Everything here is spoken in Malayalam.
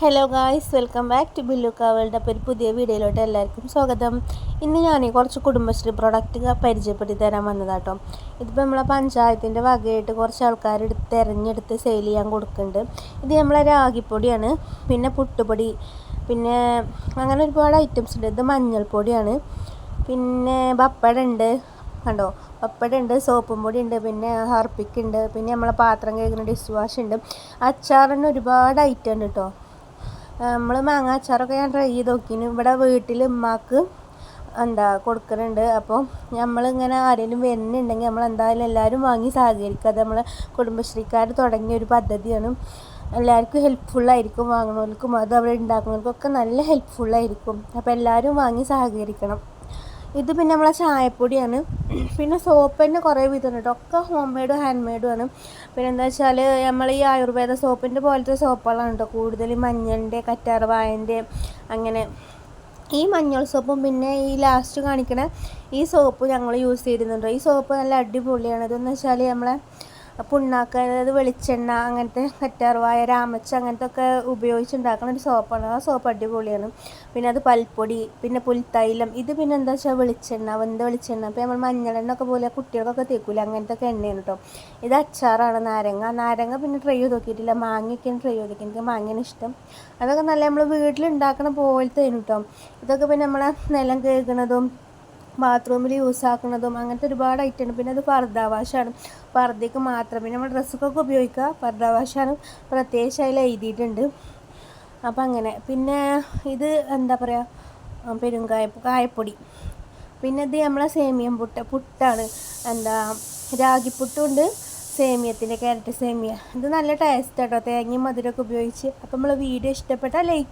Hello guys, welcome back to ബില്ലുക്ക വേൾഡ്. അപ്പോൾ ഒരു പുതിയ വീഡിയോയിലോട്ട് എല്ലാവർക്കും സ്വാഗതം. ഇന്ന് ഞാൻ കുറച്ച് കുടുംബശ്രീ പ്രൊഡക്റ്റ് പരിചയപ്പെടുത്തി തരാൻ വന്നതാട്ടോ. ഇതിപ്പോൾ നമ്മളെ പഞ്ചായത്തിൻ്റെ വകയായിട്ട് കുറച്ച് ആൾക്കാർ തിരഞ്ഞെടുത്ത് സെയിൽ ചെയ്യാൻ കൊടുക്കുന്നുണ്ട്. ഇത് നമ്മളെ രാഗിപ്പൊടിയാണ്, പിന്നെ പുട്ടുപൊടി, പിന്നെ അങ്ങനെ ഒരുപാട് ഐറ്റംസ് ഉണ്ട്. ഇത് മഞ്ഞൾപ്പൊടിയാണ്, പിന്നെ പപ്പട ഉണ്ട്, കണ്ടോ പപ്പട ഉണ്ട്, സോപ്പും പൊടി ഉണ്ട്, പിന്നെ ഹാർപ്പിക്ക് ഉണ്ട്, പിന്നെ നമ്മളെ പാത്രം കഴുകുന്ന ഡിഷ് വാഷ് ഉണ്ട്. അച്ചാറിന് ഒരുപാട് ഐറ്റം ഉണ്ട് കേട്ടോ. നമ്മൾ മാങ്ങ അച്ചാറൊക്കെ ഞാൻ ട്രൈ ചെയ്ത് നോക്കിന്. ഇവിടെ വീട്ടിൽ ഉമ്മാക്ക് കൊടുക്കുന്നുണ്ട്. അപ്പോൾ നമ്മളിങ്ങനെ ആരെങ്കിലും വരുന്നുണ്ടെങ്കിൽ നമ്മൾ എന്തായാലും എല്ലാവരും വാങ്ങി സഹകരിക്കുക. അത് നമ്മളെ കുടുംബശ്രീക്കാർ തുടങ്ങിയ ഒരു പദ്ധതിയാണ്. എല്ലാവർക്കും ഹെൽപ്ഫുള്ളായിരിക്കും, വാങ്ങുന്നവർക്കും അത് അവിടെ ഉണ്ടാക്കുന്നവർക്കൊക്കെ നല്ല ഹെൽപ്ഫുള്ളായിരിക്കും. അപ്പോൾ എല്ലാവരും വാങ്ങി സഹകരിക്കണം. ഇത് പിന്നെ നമ്മളെ ചായപ്പൊടിയാണ്. പിന്നെ സോപ്പ് തന്നെ കുറേ വിധം കേട്ടോ, ഒക്കെ ഹോം മെയ്ഡും ഹാൻഡ് മെയ്ഡും ആണ്. പിന്നെ എന്താ വെച്ചാൽ നമ്മൾ ഈ ആയുർവേദ സോപ്പിൻ്റെ പോലത്തെ സോപ്പുകളാണ് കേട്ടോ കൂടുതൽ, മഞ്ഞളിൻ്റെ, കറ്റാർവാഴൻ്റെ, അങ്ങനെ. ഈ മഞ്ഞൾ സോപ്പും പിന്നെ ഈ ലാസ്റ്റ് കാണിക്കണ ഈ സോപ്പ് ഞങ്ങൾ യൂസ് ചെയ്തിരുന്നുണ്ടോ. ഈ സോപ്പ് നല്ല അടിപൊളിയാണ്. ഇതെന്ന് വെച്ചാൽ നമ്മളെ പുണ്ണാക്ക്, അതായത് വെളിച്ചെണ്ണ, അങ്ങനത്തെ കറ്റാർവാഴ, രാമച്ച, അങ്ങനത്തെ ഒക്കെ ഉപയോഗിച്ചുണ്ടാക്കുന്ന ഒരു സോപ്പാണ്. ആ സോപ്പ് അടിപൊളിയാണ്. പിന്നെ അത് പൽപ്പൊടി, പിന്നെ പുൽത്തൈലം. ഇത് പിന്നെ എന്താ വെച്ചാൽ വെളിച്ചെണ്ണ, വെളിച്ചെണ്ണ. അപ്പോൾ നമ്മൾ മഞ്ഞളെണ്ണ ഒക്കെ പോലെ കുട്ടികൾക്കൊക്കെ തേക്കൂല, അങ്ങനത്തെ ഒക്കെ എണ്ണയാണ് കേട്ടോ. ഇത് അച്ചാറാണ്, നാരങ്ങ പിന്നെ ട്രൈ ചെയ്ത് നോക്കിയിട്ടില്ല. മാങ്ങയൊക്കെയാണ് ട്രൈ ചെയ്ത് നോക്കി, എനിക്ക് മാങ്ങയാണ് ഇഷ്ടം. അതൊക്കെ നല്ല നമ്മൾ വീട്ടിലുണ്ടാക്കണ പോലത്തെ കേട്ടോ. ഇതൊക്കെ പിന്നെ നമ്മളെ നിലം കഴുകണതും ബാത്റൂമിൽ യൂസ് ആക്കുന്നതും അങ്ങനത്തെ ഒരുപാട് ഐറ്റം ഉണ്ട്. പിന്നെ അത് പർദ്ദ വാഷാണ്, പർദ്ദയ്ക്ക് മാത്രം. പിന്നെ നമ്മൾ ഡ്രസ്സൊക്കെ ഉപയോഗിക്കുക, പർദ്ദ വാഷാണ് പ്രത്യേകിച്ച് അതിൽ എഴുതിയിട്ടുണ്ട്. അപ്പം അങ്ങനെ. പിന്നെ ഇത് എന്താ പറയുക, കായപ്പൊടി. പിന്നെ ഇത് നമ്മളെ സേമിയം പുട്ടാണ്, രാഗിപ്പുട്ടുണ്ട്, സേമിയത്തിൻ്റെ ക്യാരറ്റ് സേമിയ. ഇത് നല്ല ടേസ്റ്റ് കേട്ടോ, തേങ്ങയും മധുരമൊക്കെ ഉപയോഗിച്ച്. അപ്പം നമ്മൾ വീഡിയോ ഇഷ്ടപ്പെട്ടാൽ ലൈക്ക്